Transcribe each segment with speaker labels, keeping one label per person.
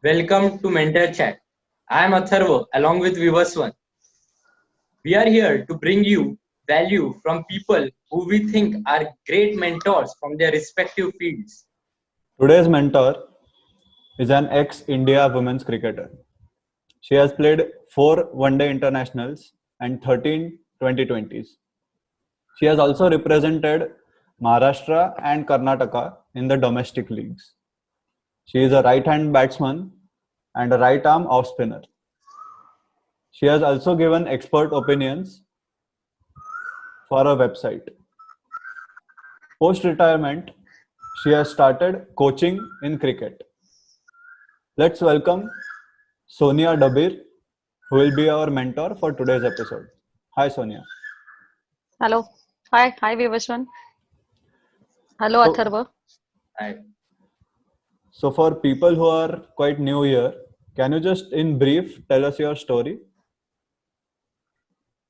Speaker 1: Welcome to Mentor Chat. I am Atharva along with Vivaswan. We are here to bring you value from people who we think are great mentors from their respective fields.
Speaker 2: Today's mentor is an ex-India women's cricketer. She has played 4 one-day internationals and 13 2020s. She has also represented Maharashtra and Karnataka in the domestic leagues. She is a right-hand batsman and a right-arm off-spinner. She has also given expert opinions for a website. Post-retirement, she has started coaching in cricket. Let's welcome Sonia Dabir, who will be our mentor for today's episode. Hi, Sonia.
Speaker 3: Hello. Hi, Vivaswan. Hello,
Speaker 2: So,
Speaker 3: Atharva.
Speaker 1: I-
Speaker 2: so for people who are quite new here, can you just in brief tell us your story?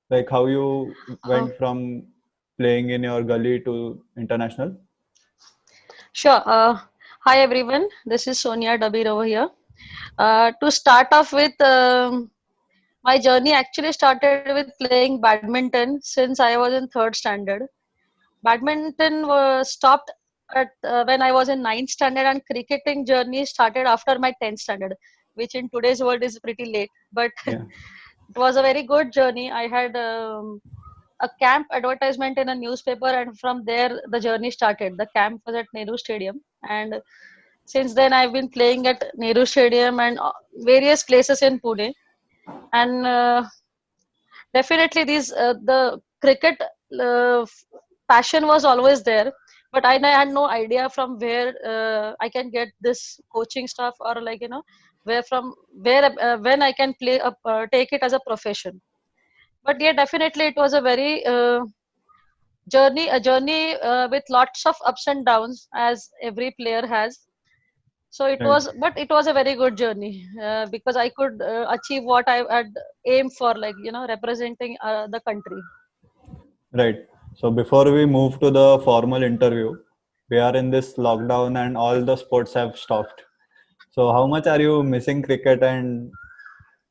Speaker 2: Like how you went from playing in your gully to international?
Speaker 3: Sure. Hi, everyone. This is Sonia Dabir over here. To start off with, my journey actually started with playing badminton since I was in third standard. Badminton was stopped at when I was in ninth standard, and cricketing journey started after my 10th standard, which in today's world is pretty late. But
Speaker 2: Yeah.
Speaker 3: it was a very good journey. I had a camp advertisement in a newspaper, and from there the journey started. The camp was at Nehru Stadium, and since then I've been playing at Nehru Stadium and various places in Pune. And definitely these the cricket passion was always there, but I had no idea from where I can get this coaching stuff, or like where from where when I can play take it as a profession. But yeah, definitely it was a very journey with lots of ups and downs, as every player has. So it
Speaker 2: Right.
Speaker 3: was, but it was a very good journey because I could achieve what I had aimed for, like representing the country.
Speaker 2: Right. So before we move to the formal interview, we are in this lockdown and all the sports have stopped. So how much are you missing cricket, and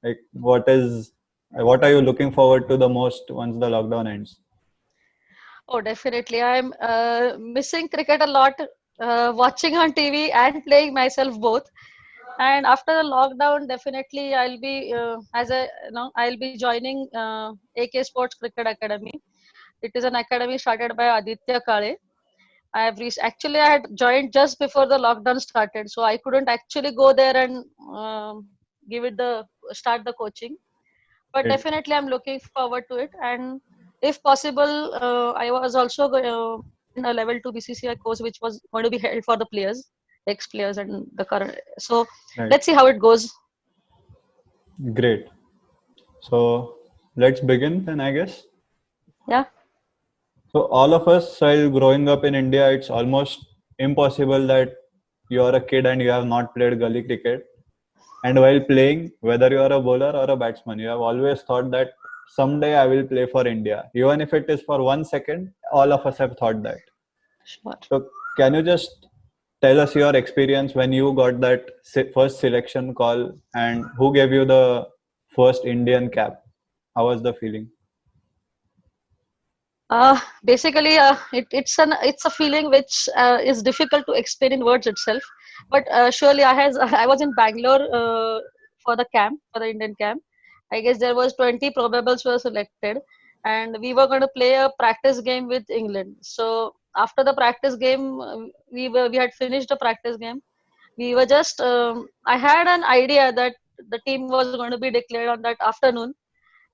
Speaker 2: like what are you looking forward to the most once the lockdown ends?
Speaker 3: Oh, definitely. I'm missing cricket a lot, watching on TV and playing myself both. And after the lockdown, definitely I'll be I'll be joining AK Sports Cricket Academy. It is an academy started by Aditya Kale. Actually I had joined just before the lockdown started, so I couldn't actually go there and give it the start the coaching. But
Speaker 2: Right.
Speaker 3: definitely I'm looking forward to it, and if possible I was also in a level 2 BCCI course which was going to be held for the players, ex players and the current. So
Speaker 2: Right.
Speaker 3: let's see how it goes.
Speaker 2: Great. So let's begin then, I guess.
Speaker 3: Yeah.
Speaker 2: So all of us, while growing up in India, it's almost impossible that you are a kid and you have not played gully cricket. And while playing, whether you are a bowler or a batsman, you have always thought that someday I will play for India. Even if it is for 1 second, all of us have thought that.
Speaker 3: Sure.
Speaker 2: So can you just tell us your experience when you got that first selection call, and who gave you the first Indian cap? How was the feeling?
Speaker 3: Basically, it's a feeling which is difficult to explain in words itself. But surely, I was in Bangalore for the camp, for the Indian camp. I guess there was 20 probables were selected, and we were going to play a practice game with England. So after the practice game, we had finished the practice game. We were just I had an idea that the team was going to be declared on that afternoon.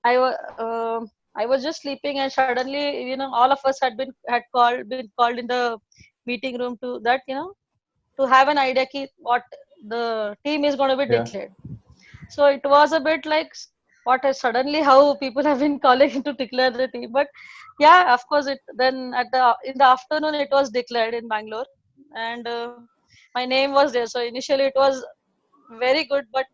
Speaker 3: I was I was just sleeping, and suddenly all of us had been called in the meeting room to that to have an idea what the team is going to be
Speaker 2: Yeah.
Speaker 3: declared. So it was a bit like suddenly how people have been calling to declare the team. But yeah, of course, it then in the afternoon it was declared in Bangalore, and my name was there. So initially it was very good, but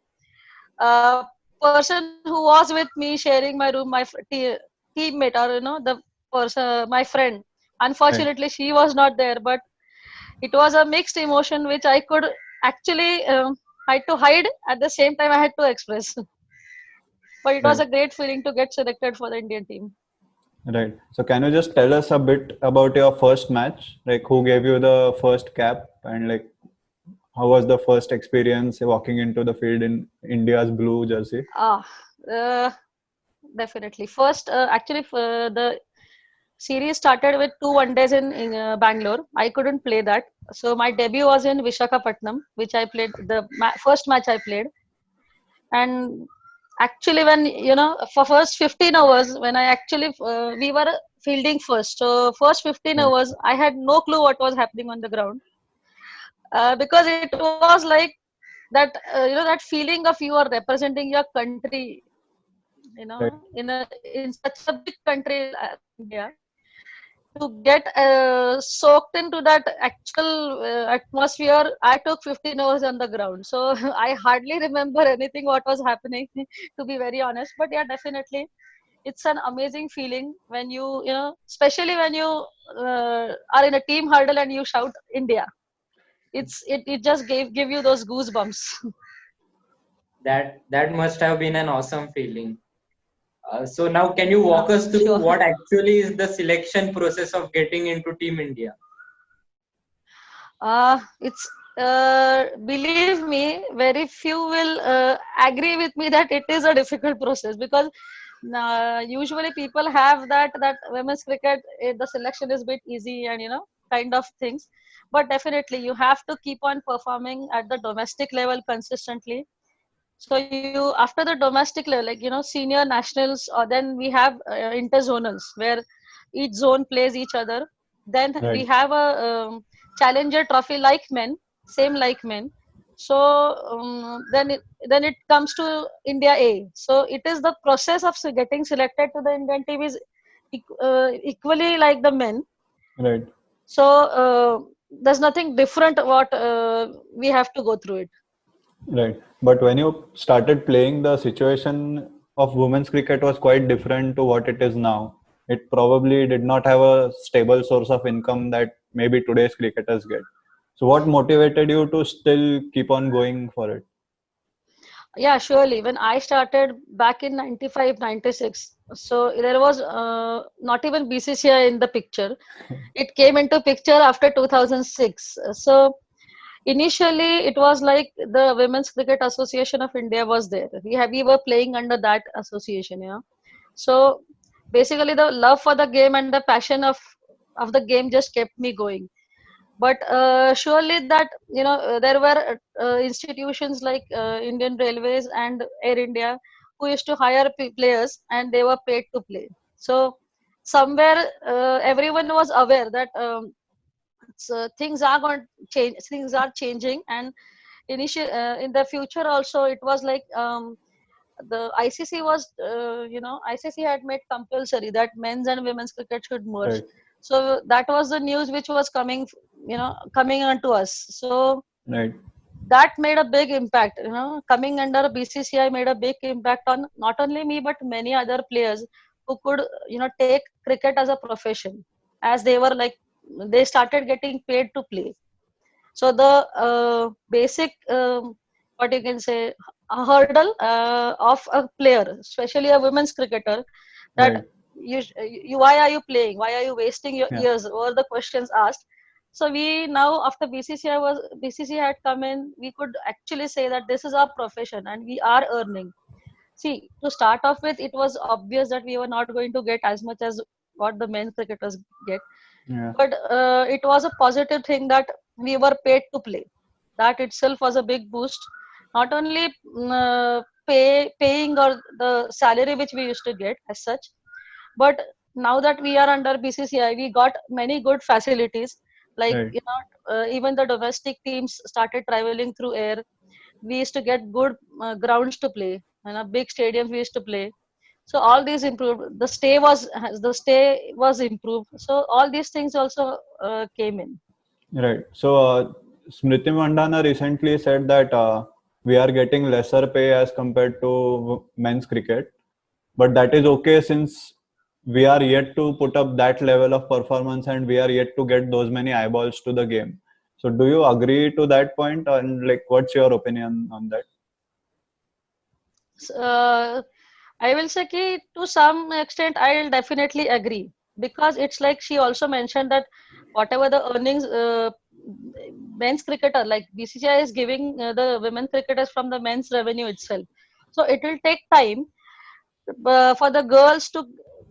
Speaker 3: person who was with me sharing my room, teammate, or the person, my friend,
Speaker 2: Right.
Speaker 3: unfortunately she was not there. But it was a mixed emotion which I could actually I had to hide, at the same time I had to express. But it was
Speaker 2: Right.
Speaker 3: a great feeling to get selected for the Indian team.
Speaker 2: Right. So can you just tell us a bit about your first match? Like who gave you the first cap and like how was the first experience walking into the field in India's blue jersey?
Speaker 3: Ah, uh, definitely. First, actually, the series started with two one days in Bangalore. I couldn't play that. So my debut was in Vishakhapatnam, which I played the first match I played. And actually, when for first 15 hours, when I actually we were fielding first. So first 15
Speaker 2: Right.
Speaker 3: hours, I had no clue what was happening on the ground, because it was like that that feeling of you are representing your country,
Speaker 2: Right.
Speaker 3: in such a big country like India, to get soaked into that actual atmosphere. I took 15 hours on the ground, so I hardly remember anything what was happening, to be very honest. But yeah, definitely it's an amazing feeling when especially when you are in a team hurdle and you shout India. It just give you those goosebumps.
Speaker 1: That must have been an awesome feeling. So now, can you walk us through
Speaker 3: Sure.
Speaker 1: what actually is the selection process of getting into Team India?
Speaker 3: It's believe me, very few will agree with me that it is a difficult process, because usually people have that women's cricket, the selection is a bit easy and kind of things. But definitely you have to keep on performing at the domestic level consistently. So you, after the domestic level, like senior nationals, or then we have interzonals, where each zone plays each other. Then we
Speaker 2: Right.
Speaker 3: have a challenger trophy like men, same like men. So then it comes to India A. So it is the process of getting selected to the Indian team is equally like the men.
Speaker 2: Right.
Speaker 3: So there's nothing different what we have to go through it.
Speaker 2: Right. But when you started playing, the situation of women's cricket was quite different to what it is now. It probably did not have a stable source of income that maybe today's cricketers get. So, what motivated you to still keep on going for it?
Speaker 3: Yeah, surely. When I started back in 95, 96, so there was not even BCCI in the picture. It came into picture after 2006. So initially, it was like the Women's Cricket Association of India was there. We were playing under that association, yeah. So basically, the love for the game and the passion of the game just kept me going. But surely that there were institutions like Indian Railways and Air India, who used to hire players and they were paid to play. So somewhere everyone was aware that things are going to change, things are changing. And in the future also, it was like the ICC was ICC had made compulsory that men's and women's cricket should merge.
Speaker 2: Right.
Speaker 3: So that was the news which was coming onto us. So
Speaker 2: Right.
Speaker 3: that made a big impact. Coming under BCCI made a big impact on not only me but many other players who could take cricket as a profession, as they were like they started getting paid to play. So the basic what you can say, a hurdle of a player, especially a women's cricketer, that
Speaker 2: Right.
Speaker 3: you why are you playing, why are you wasting your
Speaker 2: Yeah.
Speaker 3: years, were the questions asked. So we now, after BCCI had come in, we could actually say that this is our profession and we are earning. See, to start off with, it was obvious that we were not going to get as much as what the men's cricketers get.
Speaker 2: Yeah.
Speaker 3: But it was a positive thing that we were paid to play. That itself was a big boost. Not only paying or the salary which we used to get as such, but now that we are under BCCI, we got many good facilities. Like
Speaker 2: Right.
Speaker 3: even the domestic teams started traveling through air. We used to get good grounds to play, and a big stadiums we used to play. So all these improved. The stay was improved. So all these things also came in.
Speaker 2: Right. So, Smriti Mandana recently said that we are getting lesser pay as compared to men's cricket, but that is okay since we are yet to put up that level of performance and we are yet to get those many eyeballs to the game. So do you agree to that point, and like what's your opinion on that?
Speaker 3: uh, I will say ki, to some extent I'll definitely agree, because it's like she also mentioned that whatever the earnings men's cricketer like BCCI is giving the women cricketers from the men's revenue itself. So it will take time for the girls to,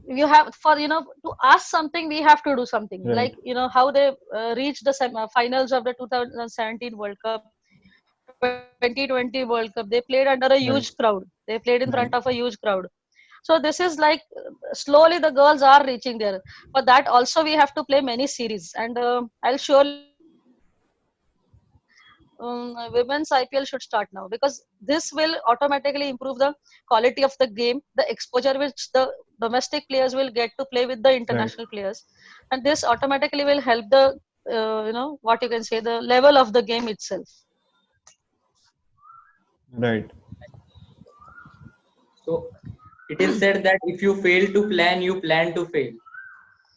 Speaker 3: you have for to ask something, we have to do something,
Speaker 2: Right.
Speaker 3: like how they reached the finals of the 2017 World Cup, 2020 World Cup. They played under a
Speaker 2: Right.
Speaker 3: huge crowd, they played in
Speaker 2: Right.
Speaker 3: front of a huge crowd. So this is like slowly the girls are reaching there. For that also we have to play many series, and I'll surely women's IPL should start now, because this will automatically improve the quality of the game, the exposure which the domestic players will get to play with the
Speaker 2: Right.
Speaker 3: international players, and this automatically will help the what you can say, the level of the game itself.
Speaker 2: Right.
Speaker 1: So it is said that if you fail to plan, you plan to fail.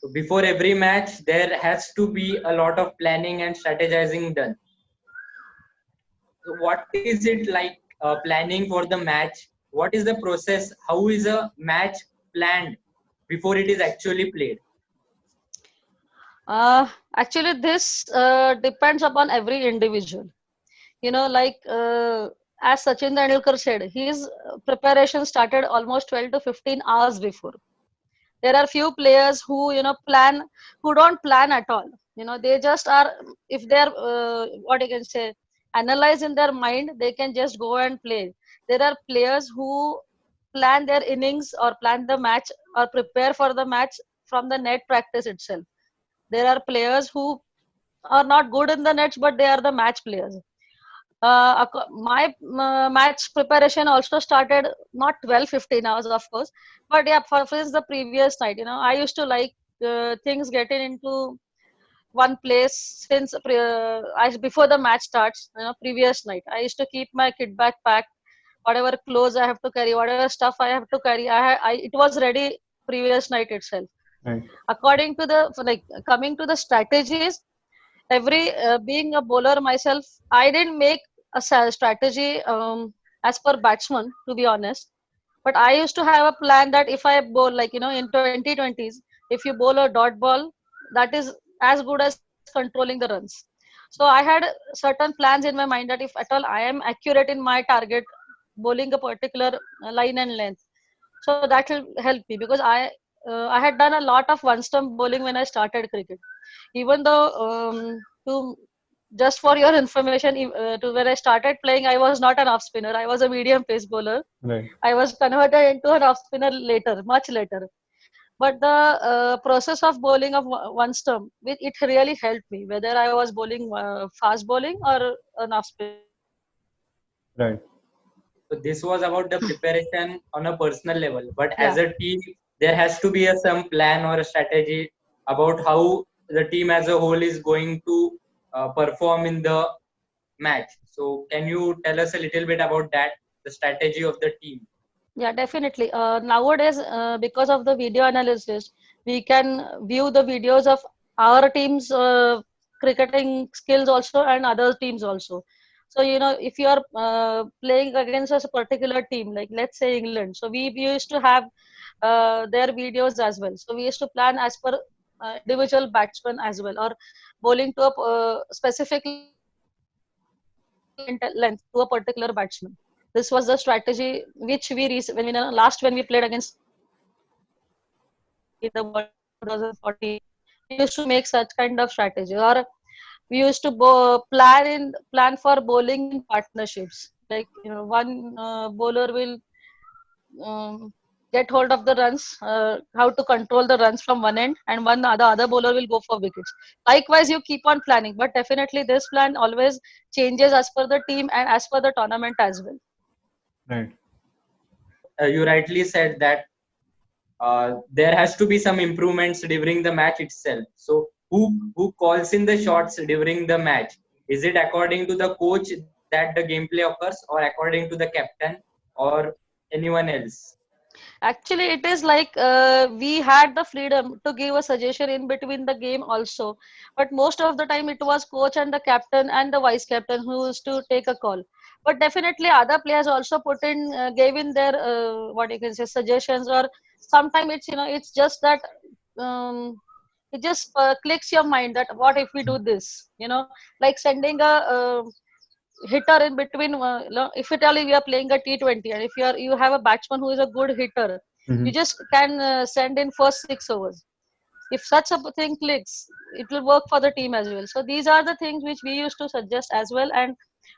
Speaker 1: So before every match, there has to be a lot of planning and strategizing done. So what is it like planning for the match? What is the process? How is a match planned before it is actually played?
Speaker 3: uh, Actually this depends upon every individual, like as Sachin Tendulkar said, his preparation started almost 12 to 15 hours before. There are few players who plan, who don't plan at all. They just are, if they're what you can say, analyze in their mind, they can just go and play. There are players who plan their innings or plan the match or prepare for the match from the net practice itself. There are players who are not good in the nets, but they are the match players. My match preparation also started not 12 15 hours of course, but yeah, for instance the previous night, I used to like things getting into one place since before the match starts. Previous night I used to keep my kit bag packed, whatever clothes I have to carry, whatever stuff I have to carry, it was ready previous night itself.
Speaker 2: Right.
Speaker 3: According to the like coming to the strategies, every being a bowler myself, I didn't make a strategy as per batsman, to be honest. But I used to have a plan that if I bowl, like in 2020s, if you bowl a dot ball, that is as good as controlling the runs. So I had certain plans in my mind that if at all I am accurate in my target, bowling a particular line and length, so that will help me, because I had done a lot of one stump bowling when I started cricket. Even though to just for your information, to when I started playing, I was not an off spinner, I was a medium pace bowler.
Speaker 2: Right.
Speaker 3: I was converted into an off spinner later, much later. But the process of bowling of one stump, it really helped me, whether I was bowling fast bowling or an off spinner.
Speaker 2: Right.
Speaker 1: So this was about the preparation on a personal level, but
Speaker 3: Yeah.
Speaker 1: as a team, there has to be some plan or a strategy about how the team as a whole is going to perform in the match. So can you tell us a little bit about that, the strategy of the team?
Speaker 3: Yeah, definitely. Nowadays, because of the video analysis, we can view the videos of our team's cricketing skills also and other teams also. So, if you are playing against a particular team, like let's say England, so we used to have their videos as well. So we used to plan as per individual batsman as well, or bowling to a specific length to a particular batsman. This was the strategy which when we last when we played against in the World Cup 2014. We used to make such kind of strategy, or we used to plan for bowling in partnerships. Like one bowler will um, get hold of the runs, how to control the runs from one end, and the other bowler will go for wickets. Likewise, you keep on planning, but definitely this plan always changes as per the team and as per the tournament as well.
Speaker 2: Right.
Speaker 1: You rightly said that there has to be some improvements during the match itself. So who calls in the shots during the match? Is it according to the coach that the gameplay occurs, or according to the captain, or anyone else?
Speaker 3: Actually, it is like we had the freedom to give a suggestion in between the game also, but most of the time it was coach and the captain and the vice captain who used to take a call. But definitely other players also put in, gave in their what you can say suggestions, or sometimes it's it's just that it just clicks your mind that what if we do this, like sending a hitter in between. If Italy we are playing a T20, and if you have a batsman who is a good hitter, you
Speaker 2: Mhm.
Speaker 3: just can send in first 6 overs. If such a thing clicks, it will work for the team as well. So these are the things which we used to suggest as well, and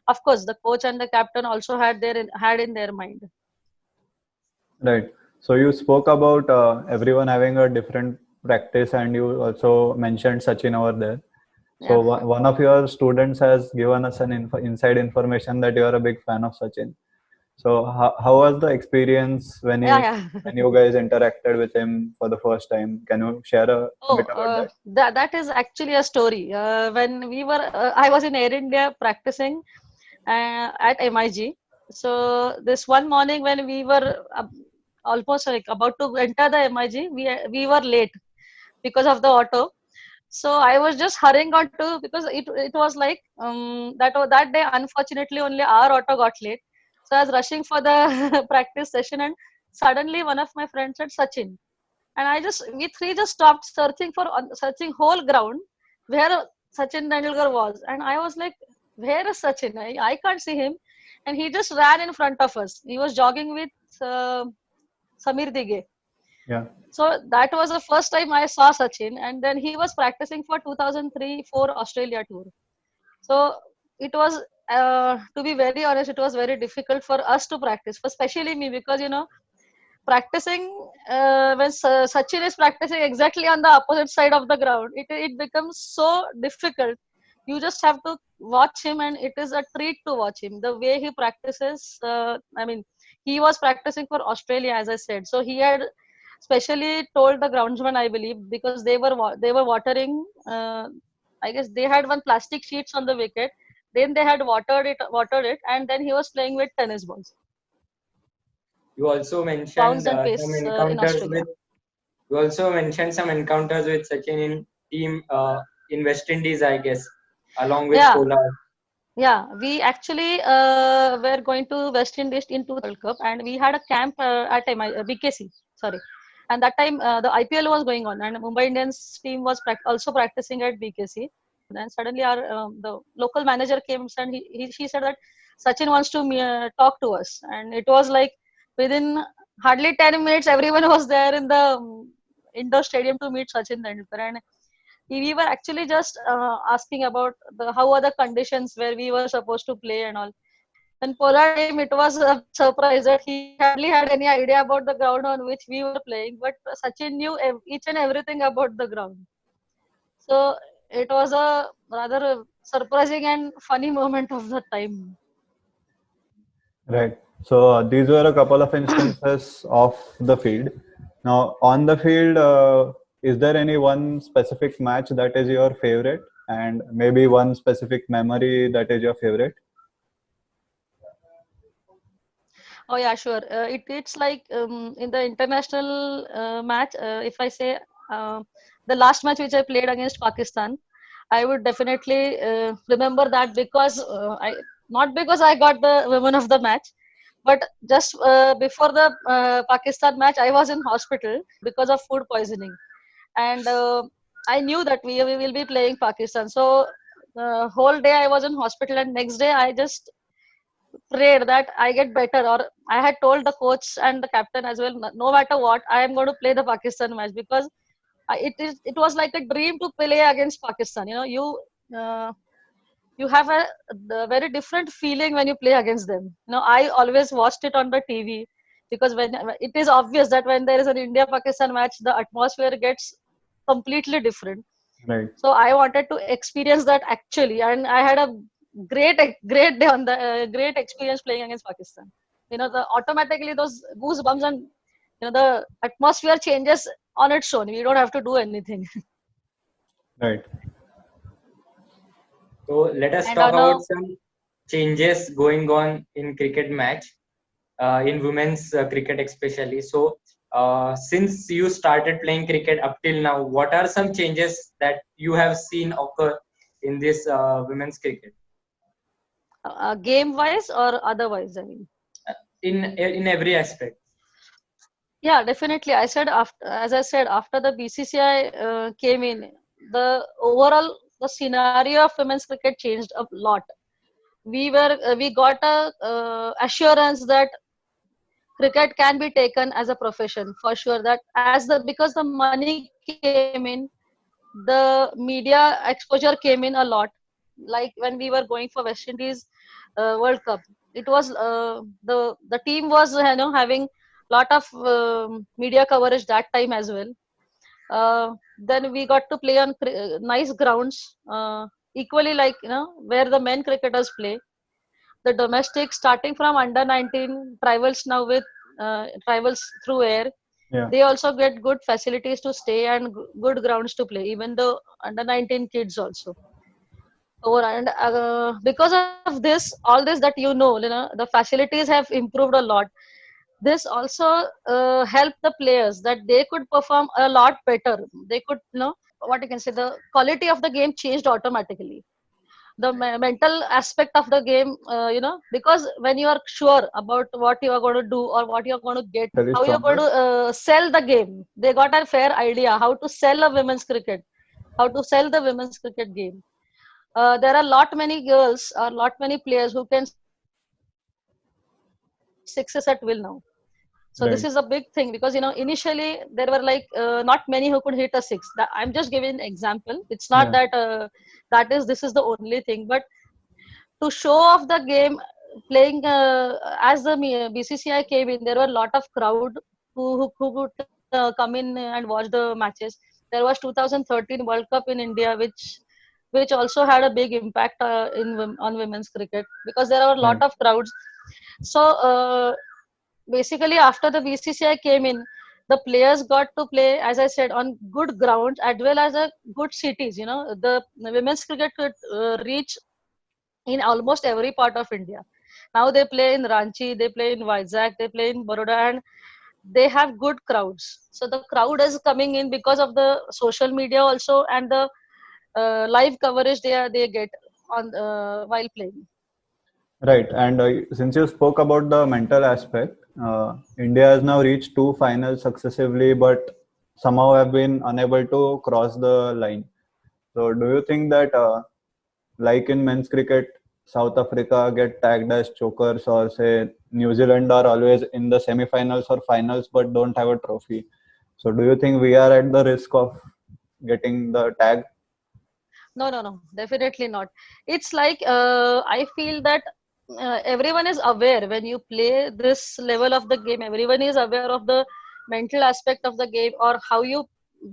Speaker 3: of course the coach and the captain also had in their mind.
Speaker 2: Right. So you spoke about everyone having a different practice, and you also mentioned Sachin over there. So
Speaker 3: Yeah,
Speaker 2: one of your students has given us an inside information that you are a big fan of Sachin. So how was the experience
Speaker 3: yeah, yeah.
Speaker 2: when you guys interacted with him for the first time? Can you share a
Speaker 3: Oh,
Speaker 2: bit about that?
Speaker 3: that is actually a story. When I was in Air India practicing at MIG. So this one morning when we were almost like about to enter the MIG, we were late because of the auto. So I was just hurrying on to, because it was like that day unfortunately only our auto got late. So I was rushing for the practice session, and suddenly one of my friends said Sachin, and we three just stopped searching searching whole ground where Sachin Tendulkar was, and I was like, where is Sachin? I can't see him, and he just ran in front of us. He was jogging with Samir Dige.
Speaker 2: Yeah.
Speaker 3: So that was the first time I saw Sachin, and then he was practicing for 2003-4 Australia tour. So it was, to be very honest, it was very difficult for us to practice, for especially me, because practicing when Sachin is practicing exactly on the opposite side of the ground, it becomes so difficult. You just have to watch him, and it is a treat to watch him. The way he practices, I mean, he was practicing for Australia, as I said. So he had specially told the groundsman, I believe, because they were watering. I guess they had one plastic sheets on the wicket. Then they had watered it, and then he was playing with tennis balls,
Speaker 1: You also
Speaker 3: bounce
Speaker 1: mentioned
Speaker 3: and
Speaker 1: some
Speaker 3: pace in
Speaker 1: encounters
Speaker 3: Australia.
Speaker 1: with. You also mentioned some encounters with Sachin in team in West Indies, I guess, along with
Speaker 3: Yeah,
Speaker 1: Pollard.
Speaker 3: yeah. We actually were going to West Indies in 2000 World Cup, and we had a camp at BKC. Sorry, and that time the IPL was going on, and Mumbai Indians team was also practicing at BKC. Then suddenly our the local manager came, and he said that Sachin wants to talk to us, and it was like within hardly 10 minutes, everyone was there in the indoor stadium to meet Sachin Tendulkar, and we were actually just asking about how are the conditions where we were supposed to play and all. When Pollard came, it was a big surprise that he hardly had any idea about the ground on which we were playing, but Sachin knew each and everything about the ground. So it was a rather surprising and funny moment of the time.
Speaker 2: Right. So these were a couple of instances of the field. Now, on the field, is there any one specific match that is your favorite, and maybe one specific memory that is your favorite?
Speaker 3: Oh yeah, sure. It's like in the international match. If I say uh, the last match which I played against Pakistan, I would definitely remember that, because I not because I got the women of the match, but just before the Pakistan match, I was in hospital because of food poisoning, and I knew that we will be playing Pakistan. So the whole day I was in hospital, and next day I just prayed that I get better. Or I had told the coach and the captain as well, no matter what, I am going to play the Pakistan match, because it was like a dream to play against Pakistan. Uh, you have the very different feeling when you play against them. I always watched it on the TV, because when it is obvious that when there is an India Pakistan match, the atmosphere gets completely different.
Speaker 2: Right.
Speaker 3: So I wanted to experience that actually, and I had a great day on the great experience playing against Pakistan. The automatically those goosebumps, and the atmosphere changes on its own. We don't have to do anything.
Speaker 2: Right.
Speaker 1: So let us
Speaker 3: And
Speaker 1: talk
Speaker 3: on
Speaker 1: about
Speaker 3: a
Speaker 1: some changes going on in cricket match. in women's cricket especially. So since you started playing cricket up till now, what are some changes that you have seen occur in this women's cricket?
Speaker 3: Game wise or otherwise, I mean.
Speaker 1: In every aspect.
Speaker 3: Yeah, definitely. I said after, as I said, after the BCCI came in, the overall the scenario of women's cricket changed a lot. We got a assurance that cricket can be taken as a profession for sure. That as the because the money came in, the media exposure came in a lot. Like when we were going for West Indies World Cup, it was the team was having lot of media coverage that time as well. Then we got to play on nice grounds, equally like where the men cricketers play. The domestic starting from under 19 tribals now with tribals through air,
Speaker 2: Yeah.
Speaker 3: they also get good facilities to stay and good grounds to play, even the under 19 kids also. Over and because of this, all this that the facilities have improved a lot. This also helped the players that they could perform a lot better. They could, what you can say, the quality of the game changed automatically. The mental aspect of the game, because when you are sure about what you are going to do or what you are going to get,
Speaker 2: Mentally
Speaker 3: how you are going
Speaker 2: stronger.
Speaker 3: to sell the game, they got a fair idea how to sell a women's cricket, how to sell the women's cricket game. There are lot many girls or lot many players who can sixes at will now. So this is a big thing because
Speaker 2: Right.
Speaker 3: initially there were like not many who could hit a six. I'm just giving an example. It's not that
Speaker 2: Yeah.
Speaker 3: this is the only thing, but to show off the game playing as the BCCI came in, there were a lot of crowd who could come in and watch the matches. There was 2013 World Cup in India, which also had a big impact on women's cricket because there are a lot
Speaker 2: Right.
Speaker 3: of crowds. So basically, after the BCCI came in, the players got to play, as I said, on good grounds as well as a good cities. The women's cricket could reach in almost every part of India. Now they play in Ranchi, they play in Vizag, they play in Baroda, and they have good crowds. So the crowd is coming in because of the social media also and the live coverage they get on while playing.
Speaker 2: Right. And since you spoke about the mental aspect, India has now reached two finals successively, but somehow have been unable to cross the line. So, do you think that, like in men's cricket, South Africa get tagged as chokers, or say New Zealand are always in the semi-finals or finals but don't have a trophy? So, do you think we are at the risk of getting the tag?
Speaker 3: No, definitely not. It's like I feel that everyone is aware when you play this level of the game. Everyone is aware of the mental aspect of the game or how you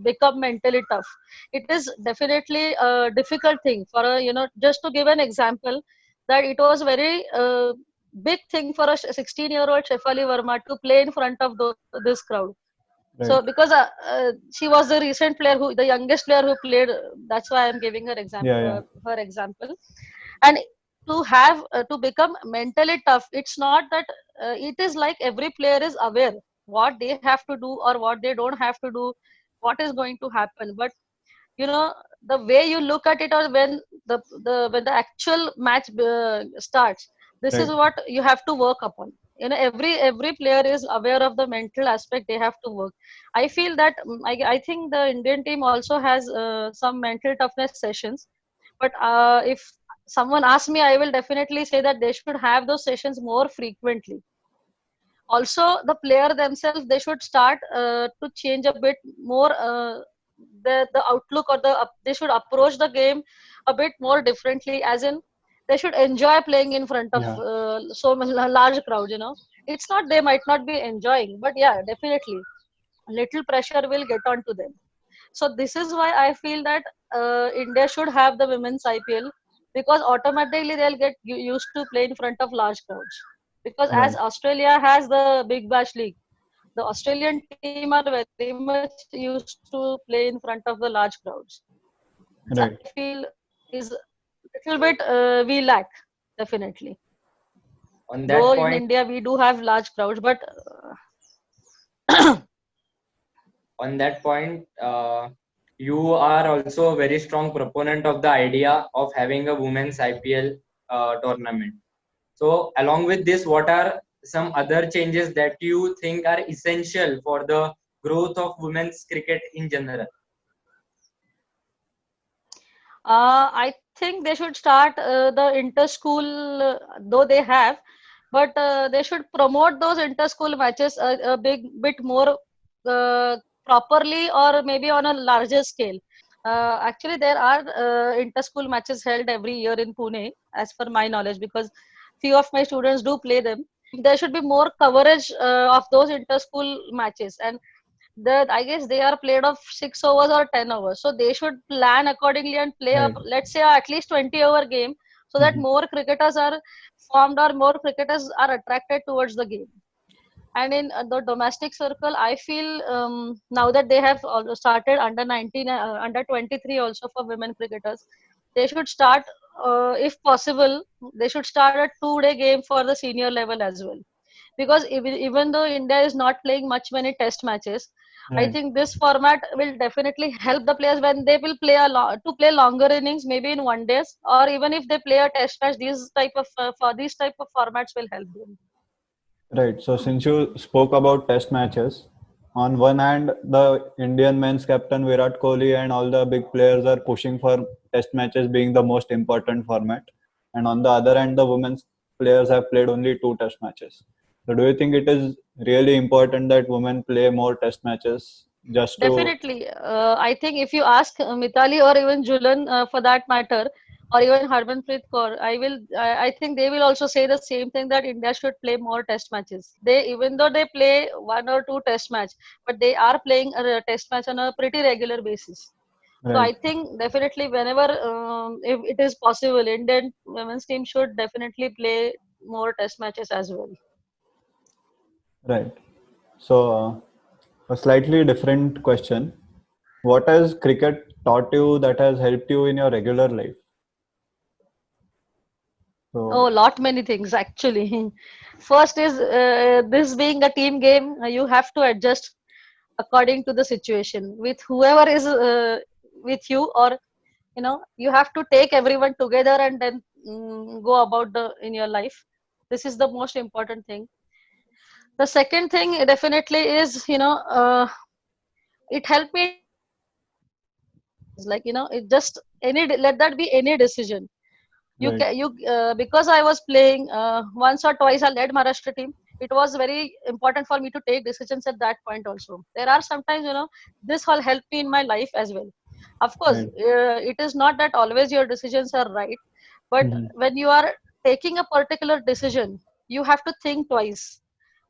Speaker 3: become mentally tough. It is definitely a difficult thing for a just to give an example that it was very big thing for a 16-year-old Shefali Verma to play in front of this crowd. So
Speaker 2: Right.
Speaker 3: because she was the recent player the youngest player who played, that's why I'm giving
Speaker 2: Yeah. Yeah.
Speaker 3: her example. And to have to become mentally tough, it's not that it is like every player is aware what they have to do or what they don't have to do, what is going to happen. But the way you look at it, or when the actual match starts, this is
Speaker 2: Right.
Speaker 3: what you have to work upon. Every player is aware of the mental aspect they have to work. I feel that I think the Indian team also has some mental toughness sessions, but if someone asks me, I will definitely say that they should have those sessions more frequently. Also the player themselves, they should start to change a bit more the outlook, or they should approach the game a bit more differently, as in they should enjoy playing in front of
Speaker 2: Yeah.
Speaker 3: so much large crowd. It's not they might not be enjoying, but yeah, definitely little pressure will get onto them. So this is why I feel that India should have the women's IPL, because automatically they'll get used to play in front of large crowds. Because as
Speaker 2: Right.
Speaker 3: Australia has the Big Bash League, the Australian team are very much used to play in front of the large crowds. This I feel
Speaker 2: Right.
Speaker 3: is a little bit we lack, definitely.
Speaker 1: On
Speaker 3: Though
Speaker 1: that
Speaker 3: in
Speaker 1: point,
Speaker 3: India we do have large crowds, but
Speaker 1: you are also a very strong proponent of the idea of having a women's IPL tournament. So, along with this, what are some other changes that you think are essential for the growth of women's cricket in general?
Speaker 3: I think they should start the inter-school, though they have, but they should promote those inter-school matches a big bit more properly, or maybe on a larger scale. Actually, there are inter-school matches held every year in Pune, as per my knowledge, because few of my students do play them. There should be more coverage of those inter-school matches, and I guess they are played of 6 overs or 10 overs. So they should plan accordingly and play up,
Speaker 2: Right.
Speaker 3: let's say, at least 20-over game, so that
Speaker 2: Mhm.
Speaker 3: more cricketers are formed or more cricketers are attracted towards the game. And in the domestic circle, I feel now that they have also started under 19, under 23 also for women cricketers, they should start, if possible, they should start a 2-day game for the senior level as well. Because even though India is not playing much many test matches, I
Speaker 2: Right.
Speaker 3: think this format will definitely help the players when they will play to play longer innings, maybe in 1 days, or even if they play a test match. These type of for these type of formats will help them.
Speaker 2: Right. So since you spoke about test matches, on one hand, the Indian men's captain Virat Kohli and all the big players are pushing for test matches being the most important format. And on the other hand, the women's players have played only 2 test matches. So do you think it is really important that women play more test matches just to
Speaker 3: Definitely. I think if you ask Mitali or even Julan for that matter, or even Harmanpreet Kaur, I think they will also say the same thing, that India should play more test matches. Even though they play 1 or 2 test match, but they are playing a test match on a pretty regular basis. So
Speaker 2: right,
Speaker 3: I think definitely whenever, if it is possible, Indian women's team should definitely play more test matches as well.
Speaker 2: right? So a slightly different question. What has cricket taught you that has helped you in your regular life?
Speaker 3: Oh,
Speaker 2: So,
Speaker 3: lot many things actually. First is this being a team game, you have to adjust according to the situation with whoever is with you, or you have to take everyone together and then go about the in your life. This is the most important thing. The second thing definitely is, it helped me in like, it just let that be any decision. You
Speaker 2: right,
Speaker 3: can you Because I was playing once or twice, I led Maharashtra team. It was very important for me to take decisions at that point also. There are sometimes, this will help me in my life as well. Of course,
Speaker 2: right.
Speaker 3: it is not that always your decisions are right, but
Speaker 2: Mhm.
Speaker 3: when you are taking a particular decision, you have to think twice,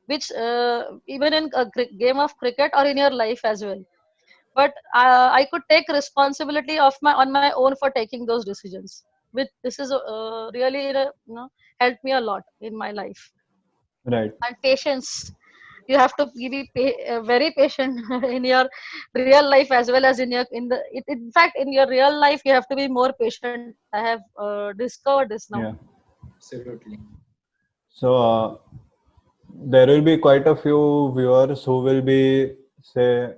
Speaker 3: which even in a game of cricket or in your life as well. But I could take responsibility of my on my own for taking those decisions, which this is really helped me a lot in my life.
Speaker 2: Right,
Speaker 3: And patience, you have to very patient in your real life as well as in fact in your real life you have to be more patient. I have discovered this now.
Speaker 2: yeah.
Speaker 1: Absolutely.
Speaker 2: So, there will be quite a few viewers who will be, say,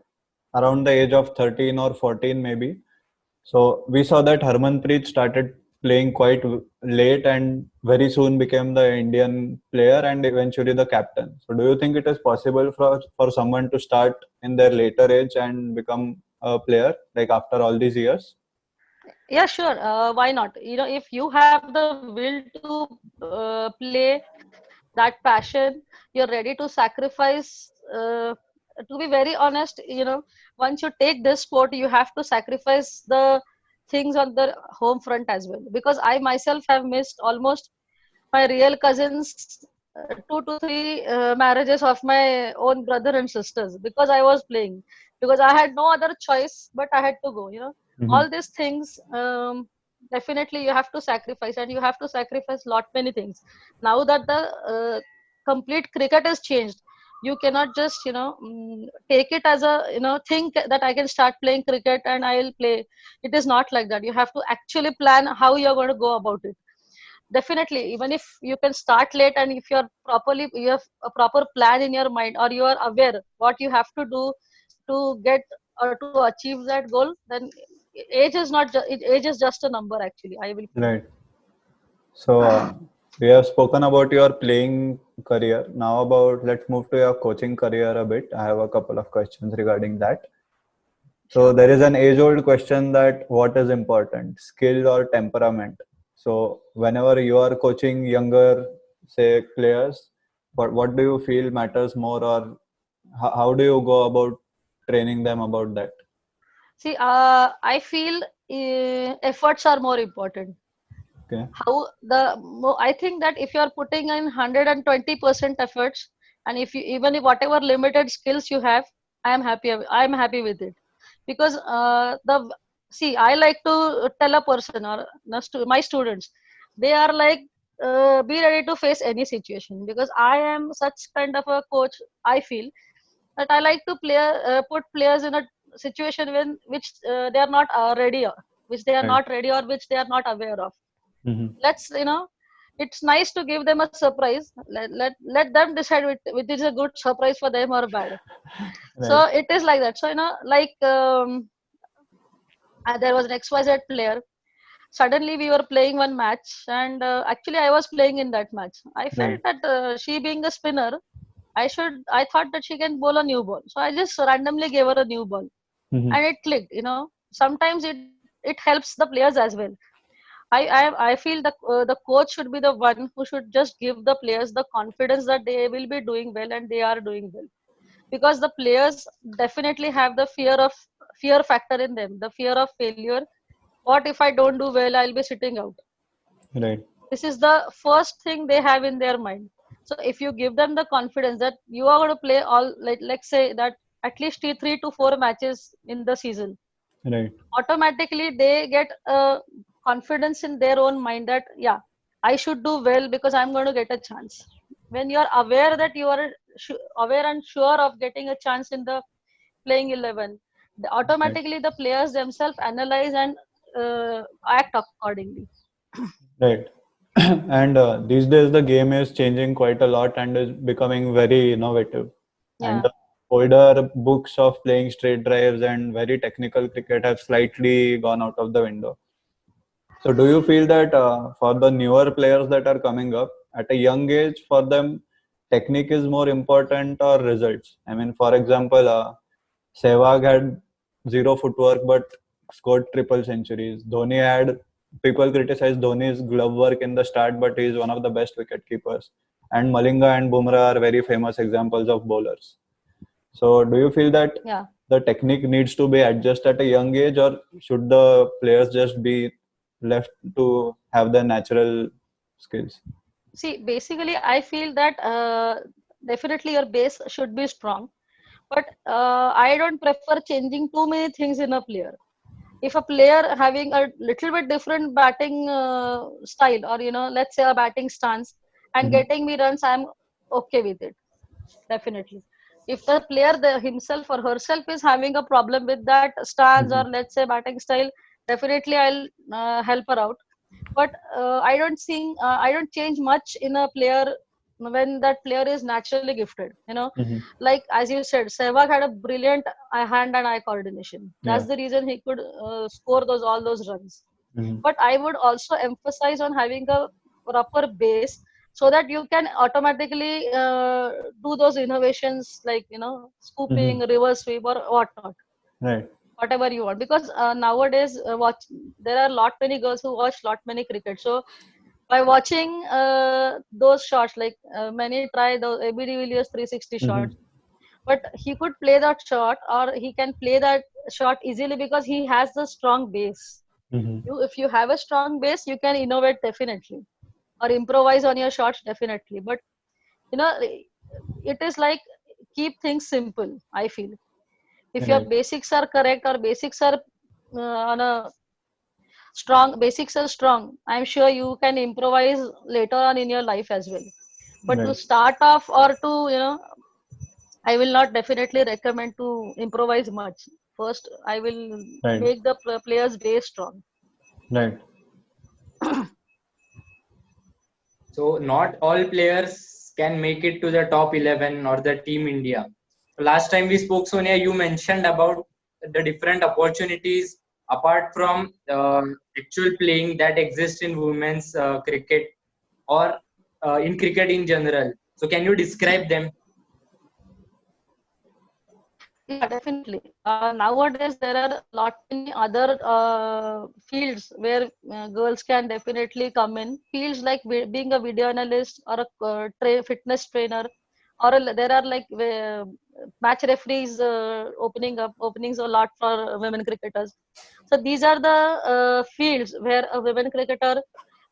Speaker 2: around the age of 13 or 14, maybe. So, we saw that Harmanpreet started playing quite late and very soon became the Indian player and eventually the captain. So, do you think it is possible for someone to start in their later age and become a player, like after all these years?
Speaker 3: Yeah, sure. Why not? If you have the will to play that passion, you're ready to sacrifice. To be very honest, once you take this sport, you have to sacrifice the things on the home front as well. Because I myself have missed almost my real cousins, 2 to 3 marriages of my own brother and sisters, because I was playing, because I had no other choice but I had to go.
Speaker 2: Mhm.
Speaker 3: All these things, definitely you have to sacrifice, and you have to sacrifice lot many things. Now that the complete cricket is changed, you cannot just take it as a think that I can start playing cricket and I will play. It is not like that. You have to actually plan how you're going to go about it. definitely, even if you can start late, and if you have a proper plan in your mind, or you are aware what you have to do to get or to achieve that goal, then age is not age is just a number, actually, I will feel.
Speaker 2: Right. So we have spoken about your playing career. Now about let's move to your coaching career a bit. I have a couple of questions regarding that. So
Speaker 3: Sure.
Speaker 2: there is an age-old question that what is important, skill or temperament? So whenever you are coaching younger, say players, what do you feel matters more, or how do you go about training them about that?
Speaker 3: See, I feel efforts are more important.
Speaker 2: Okay.
Speaker 3: I think that if you are putting in 120% efforts, and if you, even if whatever limited skills you have, I am happy with it. Because the see, I like to tell a person, or my students, they are like, be ready to face any situation, because I am such kind of a coach. I feel that I like to put players in a situation which they are not ready, which they are
Speaker 2: Right.
Speaker 3: not ready, or which they are not aware of.
Speaker 2: Mm-hmm.
Speaker 3: Let's, it's nice to give them a surprise. Let them decide which is a good surprise for them or bad. So
Speaker 2: Right.
Speaker 3: it is like that. So, like, there was an XYZ player. Suddenly we were playing one match, and actually I was playing in that match. I felt
Speaker 2: Right.
Speaker 3: that she being a spinner, I thought that she can bowl a new ball, so I just randomly gave her a new ball,
Speaker 2: Mm-hmm.
Speaker 3: and it clicked. Sometimes it helps the players as well. I feel the coach should be the one who should just give the players the confidence that they will be doing well, and they are doing well, because the players definitely have the fear factor in them, the fear of failure. What if I don't do well? I'll be sitting out.
Speaker 2: Right.
Speaker 3: This is the first thing they have in their mind. So if you give them the confidence that you are going to play all, like, let's say that at least 3 to 4 matches in the season,
Speaker 2: Right.
Speaker 3: automatically they get confidence in their own mind that, yeah, I should do well because I'm going to get a chance. When you're aware that you are aware and sure of getting a chance in the playing 11,
Speaker 2: Right.
Speaker 3: automatically the players themselves analyze and act accordingly.
Speaker 2: Right. And these days the game is changing quite a lot and is becoming very innovative. And
Speaker 3: Yeah.
Speaker 2: the older books of playing straight drives and very technical cricket have slightly gone out of the window. So do you feel that for the newer players that are coming up at a young age, for them, technique is more important or results? I mean, for example, Sehwag had zero footwork but scored triple centuries. Dhoni had people criticize Dhoni's glove work in the start, but he is one of the best wicket keepers. And Malinga and Bumrah are very famous examples of bowlers. So, do you feel that
Speaker 3: Yeah.
Speaker 2: the technique needs to be adjusted at a young age, or should the players just be left to have their natural skills?
Speaker 3: See, basically, I feel that definitely your base should be strong, but I don't prefer changing too many things in a player. If a player having a little bit different batting style, or let's say a batting stance, and
Speaker 2: Mm-hmm.
Speaker 3: getting me runs, I'm okay with it, definitely. If the player himself or herself is having a problem with that stance, or
Speaker 2: Mm-hmm.
Speaker 3: let's say batting style, definitely I'll help her out. But I don't change much in a player when that player is naturally gifted.
Speaker 2: Mm-hmm.
Speaker 3: Like as you said, Sehwag had a brilliant hand and eye coordination.
Speaker 2: Yeah.
Speaker 3: That's the reason he could score all those runs.
Speaker 2: Mm-hmm.
Speaker 3: But I would also emphasize on having a proper base, so that you can automatically do those innovations, like
Speaker 2: Mm-hmm.
Speaker 3: scooping, reverse sweep, or whatnot,
Speaker 2: Right.
Speaker 3: whatever you want. Because nowadays, there are lot many girls who watch lot many cricket. So by watching those shots, like many try the AB de Villiers 360
Speaker 2: Mm-hmm.
Speaker 3: shots, but he could play that shot, or he can play that shot easily because he has the strong base.
Speaker 2: Mm-hmm.
Speaker 3: If you have a strong base, you can innovate definitely, or improvise on your shots definitely. But you know it is like, keep things simple, I feel. If your
Speaker 2: Right.
Speaker 3: basics are correct, or basics are on a strong, basics are strong, I'm sure you can improvise later on in your life as well. But to
Speaker 2: Right.
Speaker 3: start off, or to I will not definitely recommend to improvise much. First, I will
Speaker 2: Right.
Speaker 3: make the players base strong.
Speaker 2: Right.
Speaker 1: So not all players can make it to the top 11 or the team India. Last time we spoke, Sonia, you mentioned about the different opportunities apart from actual playing that exist in women's cricket or in cricket in general. So can you describe them?
Speaker 3: Yeah, definitely. Nowadays, there are a lot many other fields where girls can definitely come in. Fields like being a video analyst or a fitness trainer, or there are like match referees openings a lot for women cricketers. So these are the fields where a women cricketer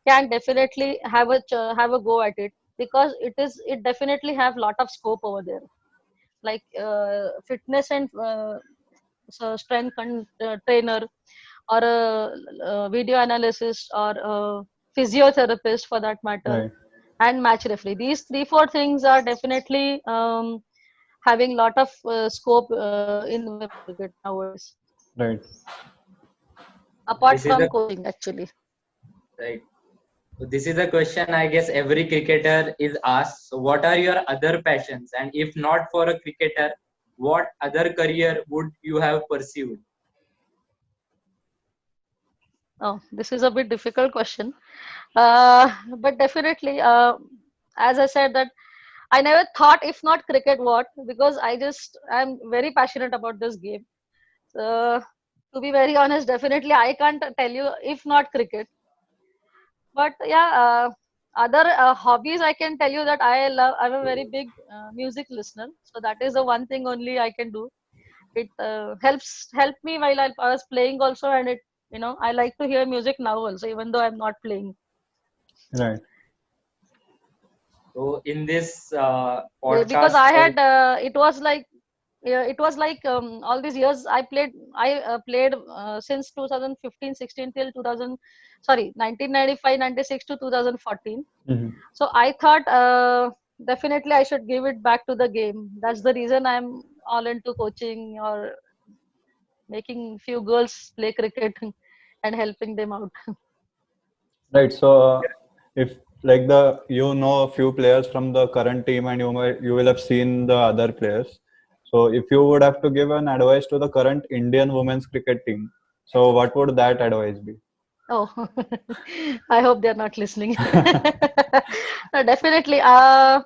Speaker 3: can definitely have a go at it, because it definitely have lot of scope over there, like fitness and strength trainer, or a video analysis, or a physiotherapist for that matter,
Speaker 2: Right.
Speaker 3: and match referee. These three four things are definitely having lot of scope in women cricket nowadays,
Speaker 2: Right.
Speaker 3: apart
Speaker 1: This is
Speaker 3: from
Speaker 1: the
Speaker 3: coaching actually.
Speaker 1: right. So this is a question I guess every cricketer is asked. So what are your other passions? And if not for a cricketer, what other career would you have pursued?
Speaker 3: Oh, this is a bit difficult question, but definitely, as I said that I never thought if not cricket what, because I'm very passionate about this game. So to be very honest, definitely I can't tell you if not cricket. But yeah, other hobbies I can tell you that I'm a very big music listener. So that is the one thing only I can do. It helped me while I was playing also, and I like to hear music now also, even though I'm not playing.
Speaker 2: Right.
Speaker 1: So in this
Speaker 3: Because
Speaker 1: podcast,
Speaker 3: I had it was like all these years I played since 2015-16 till 2000, sorry, 1995-96 to 2014.
Speaker 2: Hmm.
Speaker 3: So I thought definitely I should give it back to the game. That's the reason I'm all into coaching or making few girls play cricket and helping them out.
Speaker 2: Right. So, if like the you know a few players from the current team, and you will have seen the other players. So, if you would have to give an advice to the current Indian women's cricket team, so what would that advice be?
Speaker 3: Oh, I hope they're not listening. No, definitely. I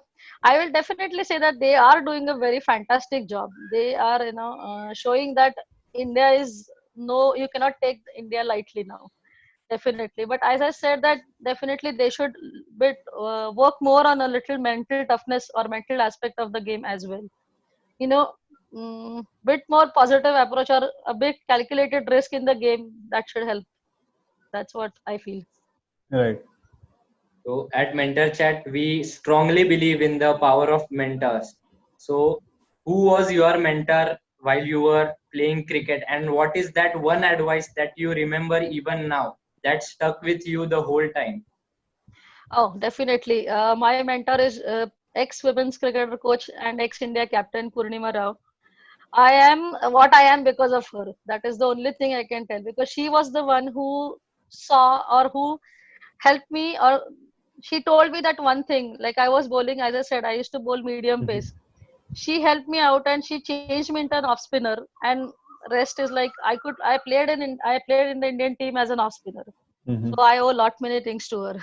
Speaker 3: will definitely say that they are doing a very fantastic job. They are, showing that India is no, you cannot take India lightly now. Definitely. But as I said, that definitely they should work more on a little mental toughness or mental aspect of the game as well. You know, bit more positive approach or a bit calculated risk in the game, that should help. That's what I feel.
Speaker 2: Right.
Speaker 1: so at Mentor Chat, we strongly believe in the power of mentors. So who was your mentor while you were playing cricket, and what is that one advice that you remember even now that stuck with you the whole time?
Speaker 3: Oh, definitely. My mentor is ex women's cricketer coach and ex India captain Purnima Rao. I am what I am because of her. That is the only thing I can tell, because she was the one who saw or who helped me, or she told me that one thing. Like I was bowling, as I said, I used to bowl medium
Speaker 2: Hmm.
Speaker 3: pace. She helped me out and she changed me into an off spinner. And rest is like I played in the Indian team as an off spinner.
Speaker 2: Hmm.
Speaker 3: So I owe a lot many things to her.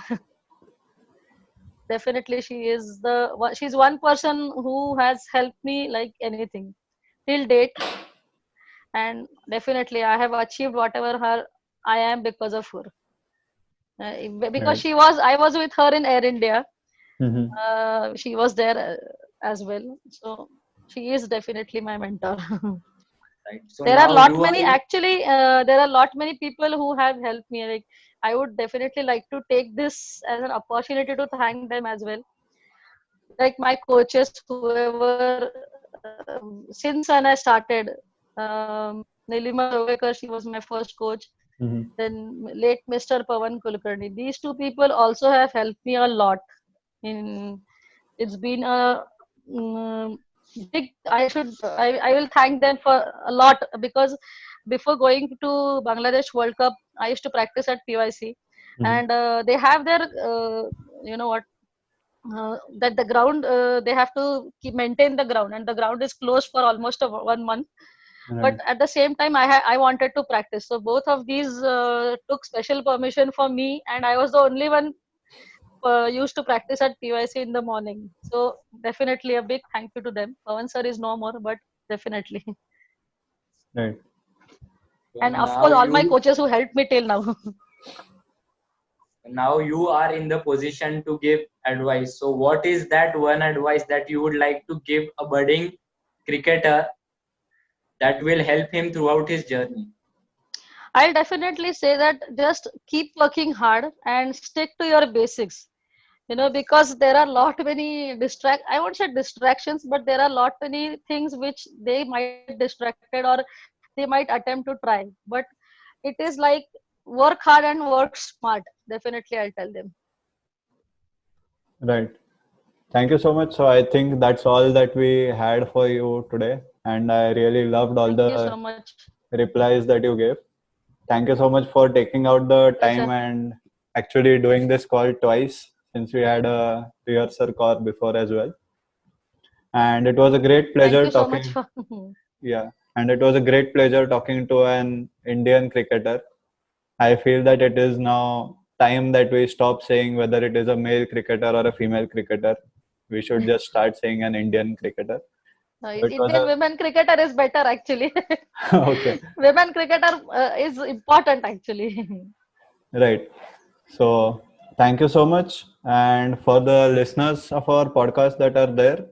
Speaker 3: Definitely she's one person who has helped me like anything till date. And definitely I have achieved whatever her I am because of her. Because
Speaker 2: Right.
Speaker 3: I was with her in Air India.
Speaker 2: Hmm.
Speaker 3: She was there as well, so she is definitely my mentor.
Speaker 1: Right. So
Speaker 3: There are
Speaker 1: now
Speaker 3: lot
Speaker 1: you are
Speaker 3: many actually, there are lot many people who have helped me. Like I would definitely like to take this as an opportunity to thank them as well, like my coaches, whoever, since when I started. Nilima Rovekar, she was my first coach.
Speaker 2: Hmm.
Speaker 3: Then late Mr. Pawan Kulkarni. These two people also have helped me a lot. In It's been a mm, big. I will thank them for a lot, because before going to Bangladesh World Cup, I used to practice at PYC,
Speaker 2: Hmm.
Speaker 3: and they have their you know what that the ground they have to maintain the ground, and the ground is closed for almost 1 month. But
Speaker 2: Right.
Speaker 3: at the same time, I wanted to practice. So both of these took special permission for me, and I was the only one used to practice at PYC in the morning. So definitely a big thank you to them. Pawan sir is no more, but definitely.
Speaker 2: Right.
Speaker 1: So
Speaker 3: And of course, all my coaches who helped me till now.
Speaker 1: now you are in the position to give advice. So what is that one advice that you would like to give a budding cricketer that will help him throughout his journey?
Speaker 3: I'll definitely say that just keep working hard and stick to your basics. Because there are lot many I won't say distractions, but there are lot many things which they might get distracted, or they might attempt to try. But it is like work hard and work smart. Definitely, I'll tell them.
Speaker 2: Right. Thank you so much. So I think that's all that we had for you today. And I really loved all
Speaker 3: Thank you so
Speaker 2: the
Speaker 3: much.
Speaker 2: replies that you gave. Thank you so much for taking out the
Speaker 3: Pleasure.
Speaker 2: time and actually doing this call twice, since we had a rehearsal call before as well. And it was a great
Speaker 3: Thank
Speaker 2: pleasure
Speaker 3: you so much
Speaker 2: talking.
Speaker 3: for.
Speaker 2: Yeah. And it was a great pleasure talking to an Indian cricketer. I feel that it is now time that we stop saying whether it is a male cricketer or a female cricketer. We should just start saying an Indian cricketer. So it was
Speaker 3: Indian women cricketer is better actually.
Speaker 2: a okay,
Speaker 3: Women cricketer is important actually.
Speaker 2: right. So thank you so much. And for the listeners of our podcast that are there,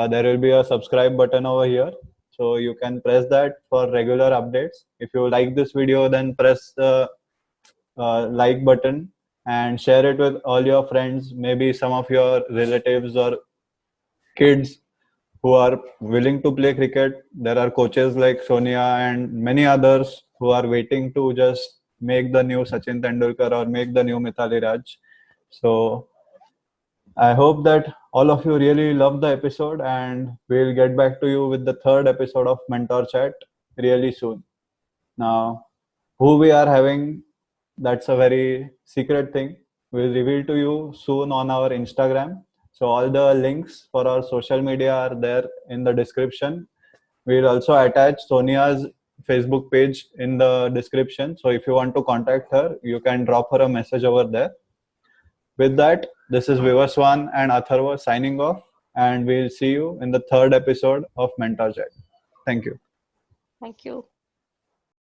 Speaker 2: there will be a subscribe button over here. So you can press that for regular updates. If you like this video, then press the like button and share it with all your friends, maybe some of your relatives or kids who are willing to play cricket. There are coaches like Sonia and many others who are waiting to just make the new Sachin Tendulkar or make the new Mithali Raj. So I hope that all of you really love the episode, and we'll get back to you with the third episode of Mentor Chat really soon. Now, who we are having, that's a very secret thing. We'll reveal to you soon on our Instagram. So all the links for our social media are there in the description. We'll also attach Sonia's Facebook page in the description. So if you want to contact her, you can drop her a message over there. With that, this is Vivaswan and Atharva signing off, and we'll see you in the third episode of Mentor Chat. Thank you.
Speaker 3: Thank you.